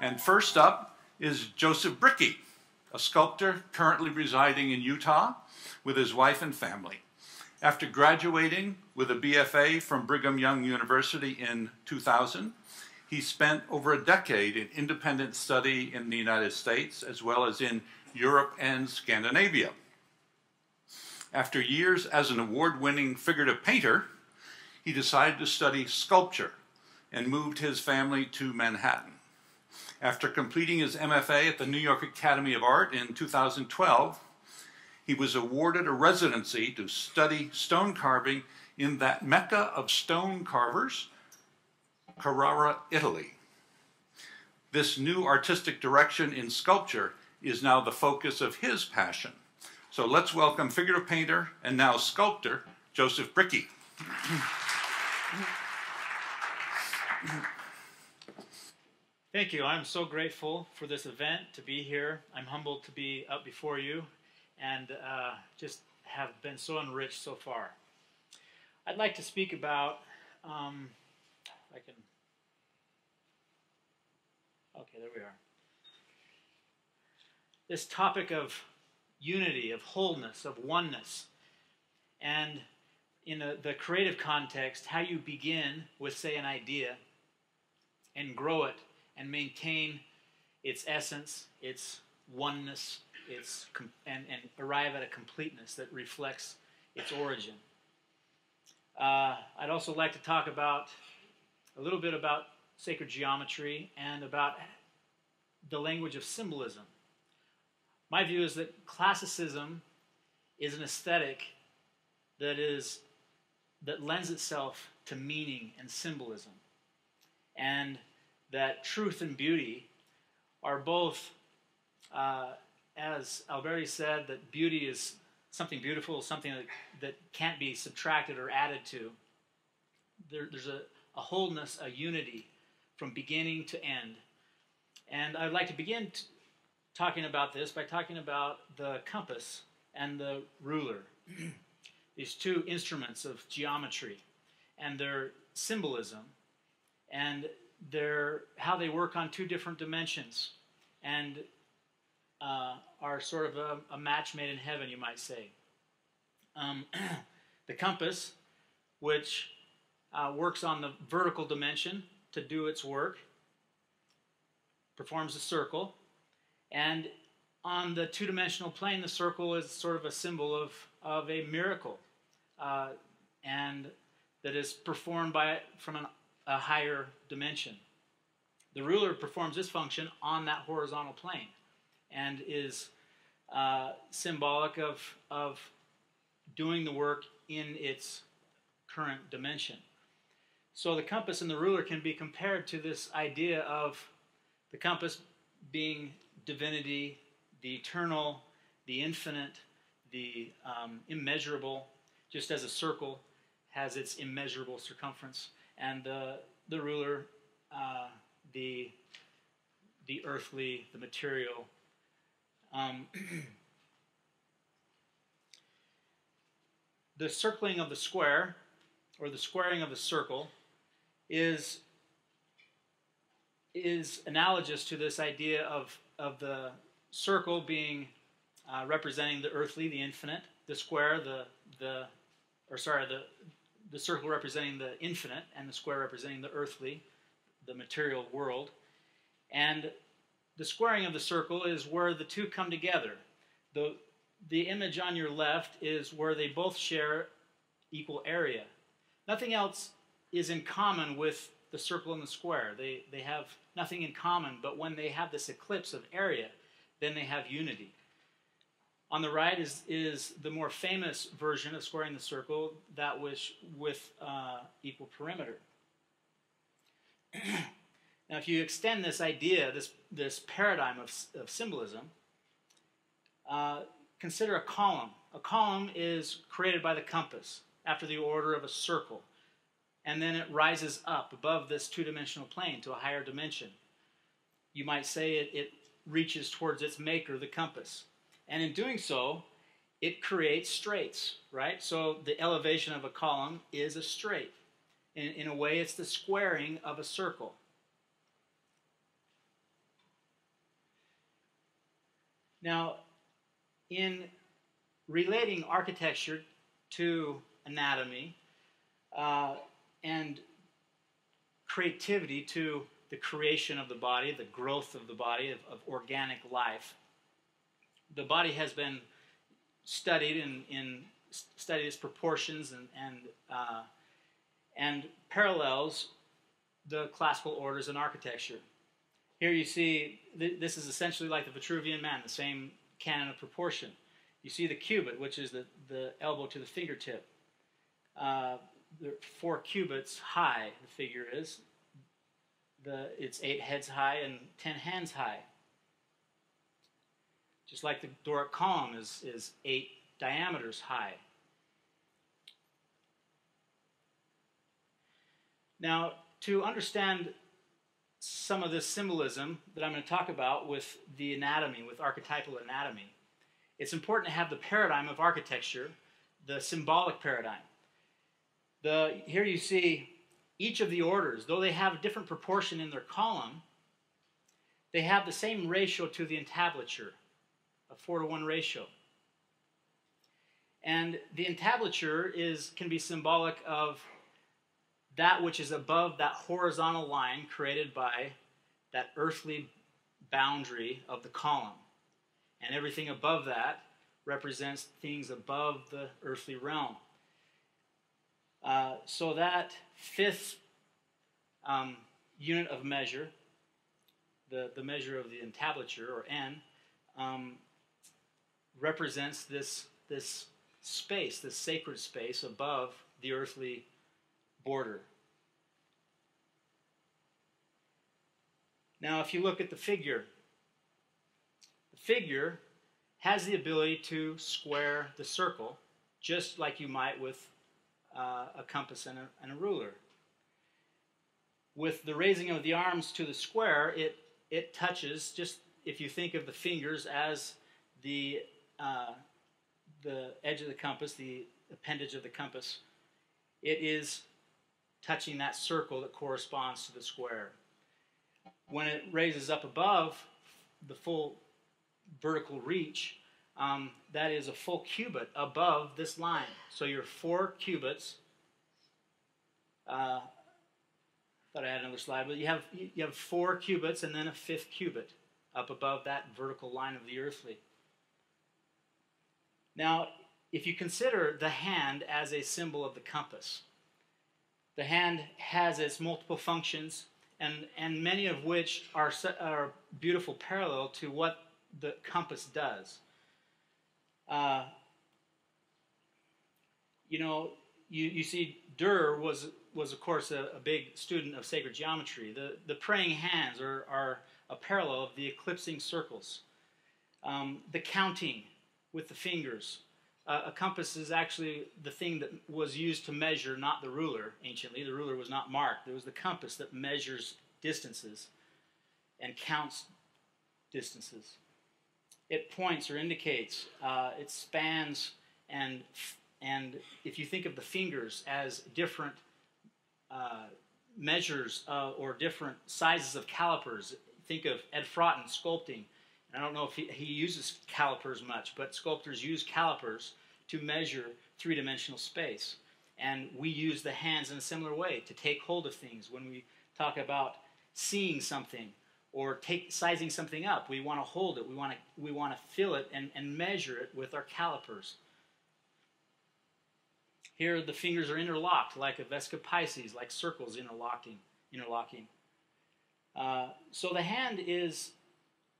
And first up is Joseph Brickey, a sculptor currently residing in Utah with his wife and family. After graduating with a BFA from Brigham Young University in 2000, he spent over a decade in independent study in the United States as well as in Europe and Scandinavia. After years as an award-winning figurative painter, he decided to study sculpture and moved his family to Manhattan. After completing his MFA at the New York Academy of Art in 2012, he was awarded a residency to study stone carving in that Mecca of stone carvers, Carrara, Italy. This new artistic direction in sculpture is now the focus of his passion. So let's welcome figurative painter and now sculptor, Joseph Brickey. Thank you. I'm so grateful for this event, to be here. I'm humbled to be up before you and just have been so enriched so far. I'd like to speak about, okay, there we are. This topic of unity, of wholeness, of oneness, and in the creative context, how you begin with, say, an idea and grow it and maintain its essence, its oneness, and arrive at a completeness that reflects its origin. I'd also like to talk about a little bit about sacred geometry and about the language of symbolism. My view is that classicism is an aesthetic that lends itself to meaning and symbolism, and that truth and beauty are both, as Alberti said, that beauty is something beautiful, something that can't be subtracted or added to. There's a wholeness, a unity from beginning to end. And I'd like to begin talking about this by talking about the compass and the ruler, these two instruments of geometry and their symbolism and how they work on two different dimensions and are sort of a match made in heaven, you might say. The compass, which works on the vertical dimension to do its work, performs a circle, and on the two-dimensional plane, the circle is sort of a symbol of a miracle, and that is performed from a higher dimension. The ruler performs this function on that horizontal plane and is symbolic of doing the work in its current dimension. So the compass and the ruler can be compared to this idea of the compass being divinity, the eternal, the infinite, the immeasurable, just as a circle has its immeasurable circumference, and the ruler, the earthly, the material. The circling of the square, or the squaring of the circle, is analogous to this idea of the circle being representing the earthly, the infinite, the square, the circle representing the infinite, and the square representing the earthly, the material world. And the squaring of the circle is where the two come together. The image on your left is where they both share equal area. Nothing else is in common with the circle and the square. They have nothing in common, but when they have this eclipse of area, then they have unity. On the right is the more famous version of squaring the circle, that which with equal perimeter. Now, if you extend this idea, this paradigm of symbolism, consider a column. A column is created by the compass after the order of a circle, and then it rises up above this two-dimensional plane to a higher dimension. You might say it reaches towards its maker, the compass. And in doing so, it creates straights, right? So the elevation of a column is a straight. In a way, it's the squaring of a circle. Now, in relating architecture to anatomy and creativity to the creation of the body, the growth of the body, of organic life, the body has been studied in studied its proportions and parallels the classical orders in architecture. Here you see, this is essentially like the Vitruvian Man, the same canon of proportion. You see the cubit, which is the elbow to the fingertip. They're 4 cubits high, the figure is. It's 8 heads high and 10 hands high. Just like the Doric column is 8 diameters high. Now, to understand some of this symbolism that I'm going to talk about with the anatomy, with archetypal anatomy, it's important to have the paradigm of architecture, the symbolic paradigm. Here you see each of the orders, though they have a different proportion in their column, they have the same ratio to the entablature, a 4-to-1 ratio. And the entablature can be symbolic of that which is above that horizontal line created by that earthly boundary of the column. And everything above that represents things above the earthly realm. So that 5th unit of measure, the measure of the entablature, or N, represents this space, this sacred space above the earthly border. Now, if you look at the figure has the ability to square the circle, just like you might with a compass and a ruler. With the raising of the arms to the square, it touches, just if you think of the fingers as the edge of the compass, the appendage of the compass, it is touching that circle that corresponds to the square. When it raises up above the full vertical reach, that is a full cubit above this line. So you're 4 cubits. Thought I had another slide, but you have 4 cubits and then a 5th cubit up above that vertical line of the earthly. Now, if you consider the hand as a symbol of the compass, the hand has its multiple functions, and many of which are beautiful parallel to what the compass does. You see, Durr was of course a big student of sacred geometry. The praying hands are a parallel of the eclipsing circles. The counting with the fingers. A compass is actually the thing that was used to measure, not the ruler anciently. The ruler was not marked. It was the compass that measures distances and counts distances. It points or indicates. It spans, and if you think of the fingers as different measures or different sizes of calipers, think of Ed Fraughton sculpting. I don't know if he uses calipers much, but sculptors use calipers to measure 3-dimensional space. And we use the hands in a similar way to take hold of things. When we talk about seeing something or sizing something up, we want to hold it, we want to feel it and measure it with our calipers. Here the fingers are interlocked like a Vesca Pisces, like circles interlocking. So the hand is,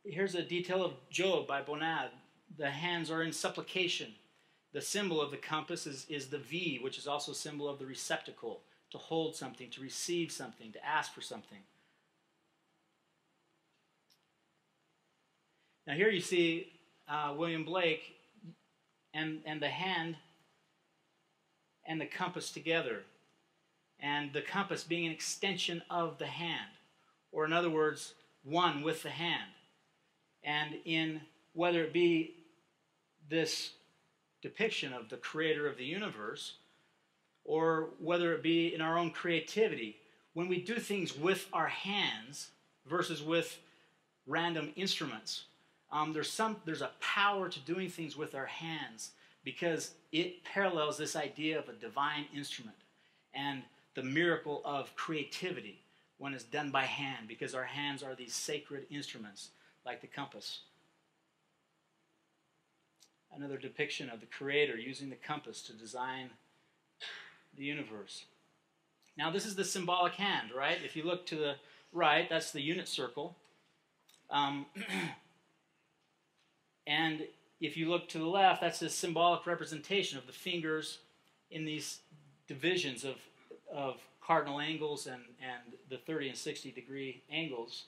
here's a detail of Job by Bonad. The hands are in supplication. The symbol of the compass is the V, which is also a symbol of the receptacle, to hold something, to receive something, to ask for something. Now here you see William Blake and the hand and the compass together, and the compass being an extension of the hand, or in other words, one with the hand. And in whether it be this depiction of the creator of the universe, or whether it be in our own creativity, when we do things with our hands versus with random instruments, there's a power to doing things with our hands because it parallels this idea of a divine instrument and the miracle of creativity when it's done by hand, because our hands are these sacred instruments like the compass. Another depiction of the Creator using the compass to design the universe. Now this is the symbolic hand, right? If you look to the right, that's the unit circle. And if you look to the left, that's a symbolic representation of the fingers in these divisions of cardinal angles and the 30 and 60 degree angles.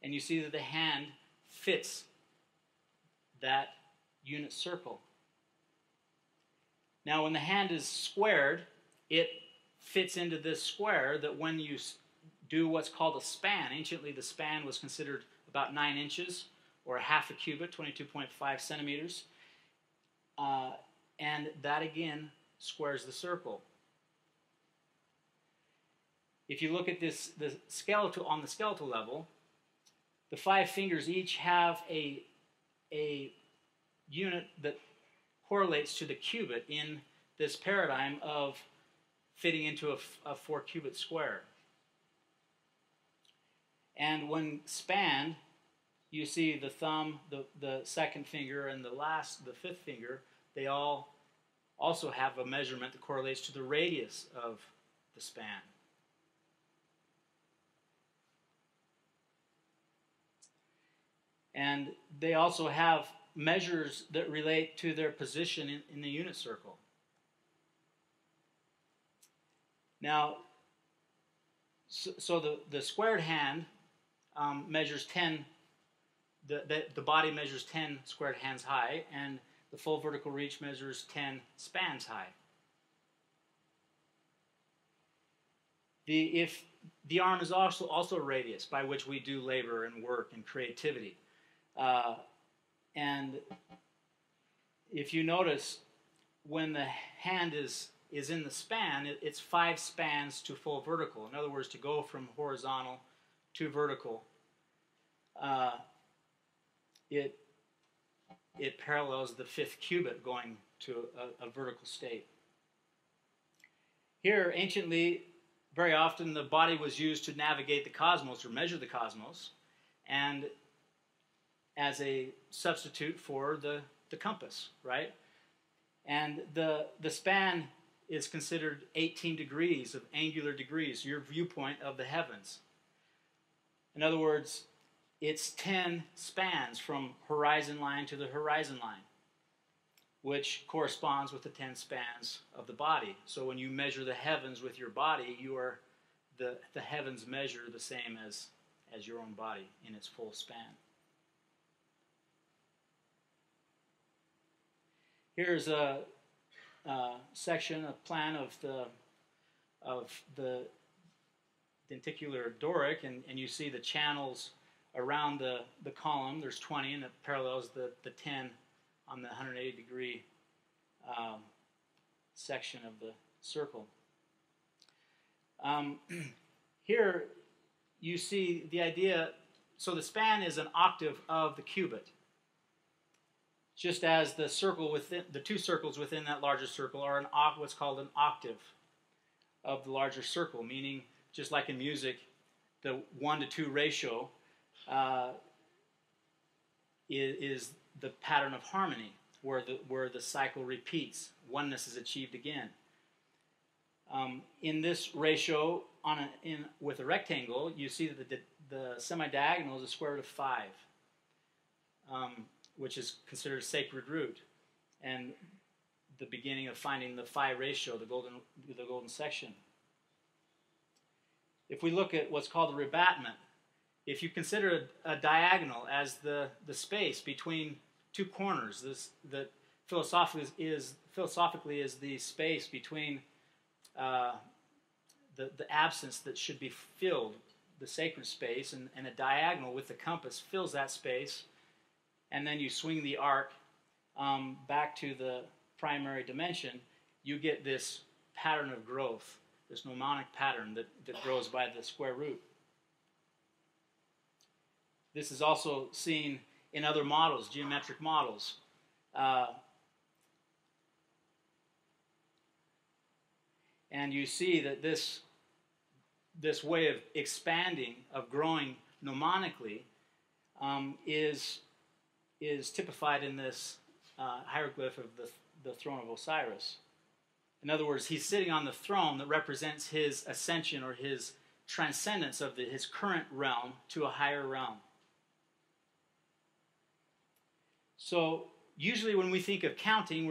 And you see that the hand fits that unit circle. Now when the hand is squared, it fits into this square that when you do what's called a span, anciently the span was considered about 9 inches or half a cubit, 22.5 centimeters. And that again squares the circle. If you look at this, on the skeletal level, the 5 fingers each have a unit that correlates to the cubit in this paradigm of fitting into a 4-cubit square. And when spanned, you see the thumb, the second finger, and the 5th finger, they all also have a measurement that correlates to the radius of the span. And they also have measures that relate to their position in the unit circle. Now, so the squared hand measures 10, the body measures 10 squared hands high, and the full vertical reach measures 10 spans high. If the arm is also a radius by which we do labor and work and creativity. And if you notice, when the hand is in the span, it's 5 spans to full vertical. In other words, to go from horizontal to vertical, it parallels the 5th cubit going to a vertical state. Here, anciently, very often the body was used to navigate the cosmos or measure the cosmos, and as a substitute for the compass, right? And the span is considered 18 degrees of angular degrees, your viewpoint of the heavens. In other words, it's 10 spans from horizon line to the horizon line, which corresponds with the 10 spans of the body. So when you measure the heavens with your body, the heavens measure the same as your own body in its full span. Here's a section, a plan of the denticular Doric, and you see the channels around the column. There's 20, and it parallels the 10 on the 180 degree section of the circle. Here you see the idea, so the span is an octave of the cubit. Just as the circle within the 2 circles within that larger circle are what's called an octave of the larger circle, meaning just like in music, the 1-to-2 ratio is the pattern of harmony, where the cycle repeats, oneness is achieved again. In this ratio, with a rectangle, you see that the semi-diagonal is a square root of 5. Which is considered a sacred root, and the beginning of finding the phi ratio, the golden section. If we look at what's called the rebatment, if you consider a diagonal as the space between 2 corners, that philosophically is the space between the absence that should be filled, the sacred space, and a diagonal with the compass fills that space. And then you swing the arc back to the primary dimension, you get this pattern of growth, this mnemonic pattern that grows by the square root. This is also seen in other models, geometric models. And you see that this way of expanding, of growing mnemonically, is typified in this hieroglyph of the throne of Osiris. In other words, he's sitting on the throne that represents his ascension or his transcendence of his current realm to a higher realm. So usually when we think of counting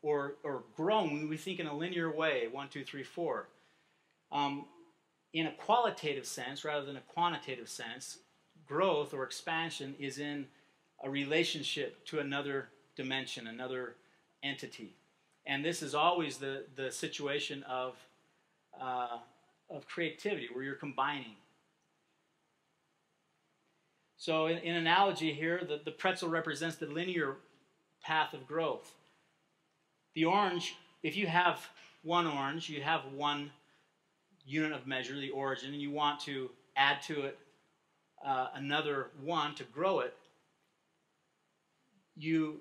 or growing, we think in a linear way, 1, 2, 3, 4. In a qualitative sense rather than a quantitative sense, growth or expansion is in a relationship to another dimension, another entity. And this is always the situation of creativity, where you're combining. So in analogy here, the pretzel represents the linear path of growth. The orange, if you have one orange, you have one unit of measure, the origin, and you want to add to it another one to grow it, you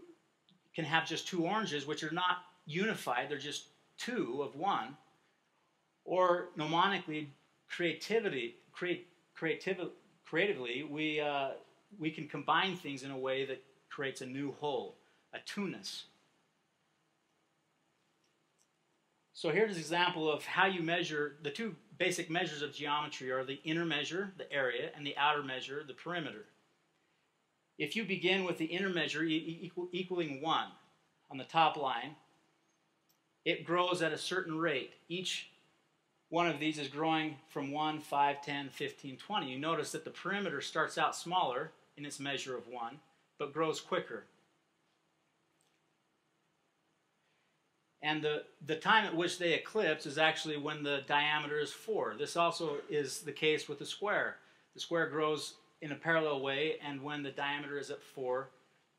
can have just two oranges, which are not unified, they're just two of one. Or mnemonically, creatively, we can combine things in a way that creates a new whole, a two-ness. So here's an example of how you measure. The two basic measures of geometry are the inner measure, the area, and the outer measure, the perimeter. If you begin with the inner measure equaling 1 on the top line, it grows at a certain rate. Each one of these is growing from 1, 5, 10, 15, 20. You notice that the perimeter starts out smaller in its measure of 1, but grows quicker. And the time at which they eclipse is actually when the diameter is 4. This also is the case with the square. The square grows in a parallel way, and when the diameter is at 4,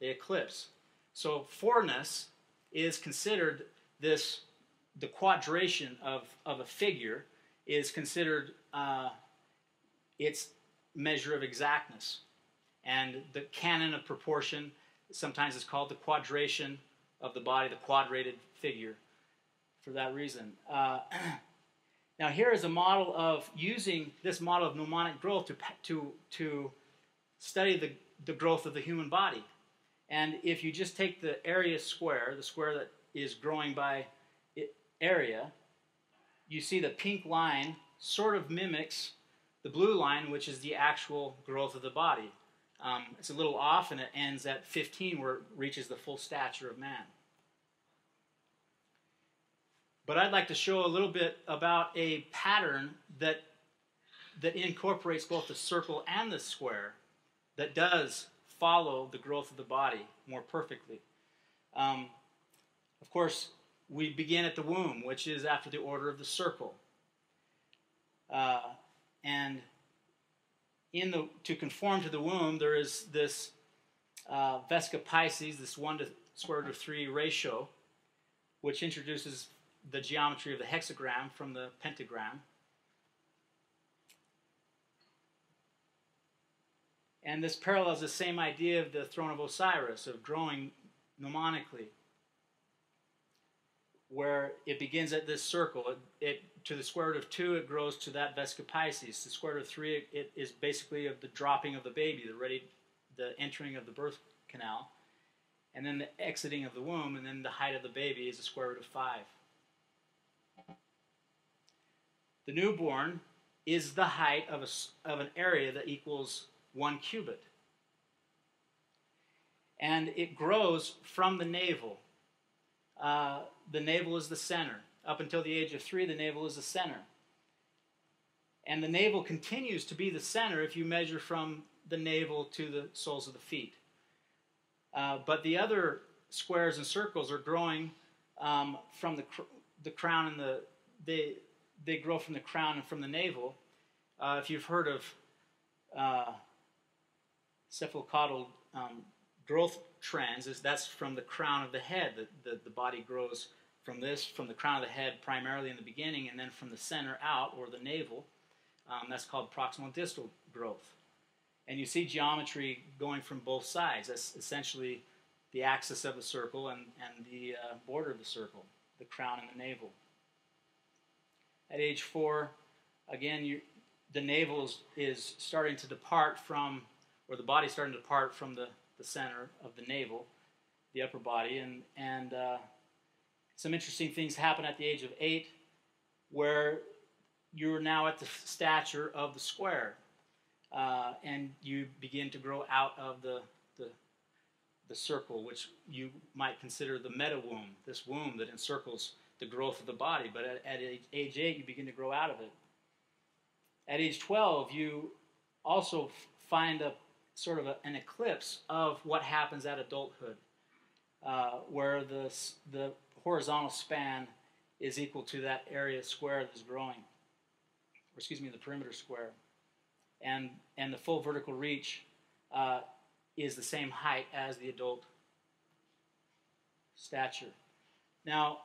they eclipse. So 4-ness is considered the quadration of a figure is considered its measure of exactness. And the canon of proportion sometimes is called the quadration of the body, the quadrated figure, for that reason. Now here is a model of using this model of mnemonic growth to study the growth of the human body. And if you just take the area square, the square that is growing by area, you see the pink line sort of mimics the blue line, which is the actual growth of the body. It's a little off, and it ends at 15, where it reaches the full stature of man. But I'd like to show a little bit about a pattern that incorporates both the circle and the square, that does follow the growth of the body more perfectly. Of course, we begin at the womb, which is after the order of the circle. And to conform to the womb, there is this Vesca Pisces, this 1 to square root of 3 ratio, which introduces the geometry of the hexagram from the pentagram. And this parallels the same idea of the throne of Osiris, of growing mnemonically, where it begins at this circle. To the square root of 2, it grows to that Vesca Pisces. To the square root of 3, it is basically of the dropping of the baby, the entering of the birth canal, and then the exiting of the womb, and then the height of the baby is the square root of 5. The newborn is the height of an area that equals 1 cubit. And it grows from the navel. The navel is the center. Up until the age of 3, the navel is the center. And the navel continues to be the center if you measure from the navel to the soles of the feet. But the other squares and circles are growing from the crown and they grow from the crown and from the navel. If you've heard of cephalocaudal growth trends, that's from the crown of the head. The body grows from the crown of the head primarily in the beginning, and then from the center out, or the navel. That's called proximal distal growth. And you see geometry going from both sides. That's essentially the axis of the circle and the border of the circle, the crown and the navel. At age 4, again, the navel is starting to depart from, or the body's starting to depart from the center of the navel, the upper body, and some interesting things happen at the age of 8, where you're now at the stature of the square, and you begin to grow out of the circle, which you might consider the meta womb, this womb that encircles the growth of the body. But at age 8, you begin to grow out of it. At age 12, you also find a sort of an eclipse of what happens at adulthood, where the horizontal span is equal to that area square that's growing, or excuse me, the perimeter square, and the full vertical reach is the same height as the adult stature. Now,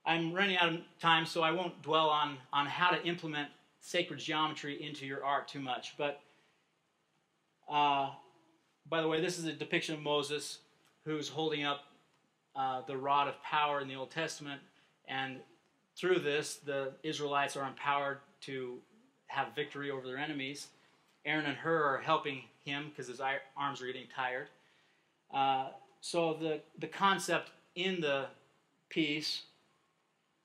I'm running out of time, so I won't dwell on how to implement sacred geometry into your art too much. But, by the way, this is a depiction of Moses who's holding up the rod of power in the Old Testament. And through this, the Israelites are empowered to have victory over their enemies. Aaron and Hur are helping him because his arms are getting tired. So the concept in the piece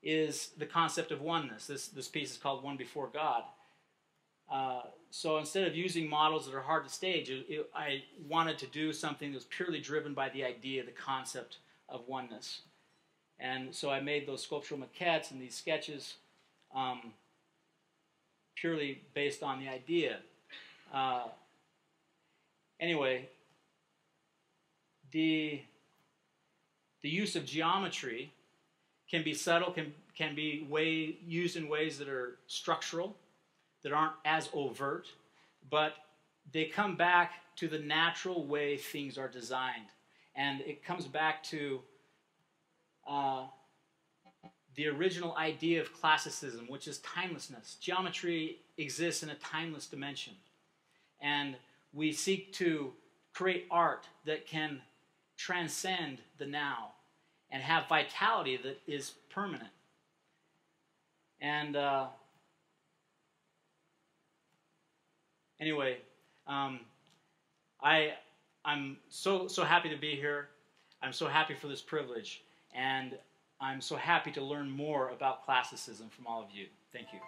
is the concept of oneness. This piece is called One Before God. So instead of using models that are hard to stage, I wanted to do something that was purely driven by the idea, the concept of oneness. And so I made those sculptural maquettes and these sketches purely based on the idea. Anyway, the use of geometry can be subtle, can be used in ways that are structural, that aren't as overt, but they come back to the natural way things are designed. And it comes back to the original idea of classicism, which is timelessness. Geometry exists in a timeless dimension. And we seek to create art that can transcend the now and have vitality that is permanent. And anyway, I'm so happy to be here. I'm so happy for this privilege, and I'm so happy to learn more about classicism from all of you. Thank you.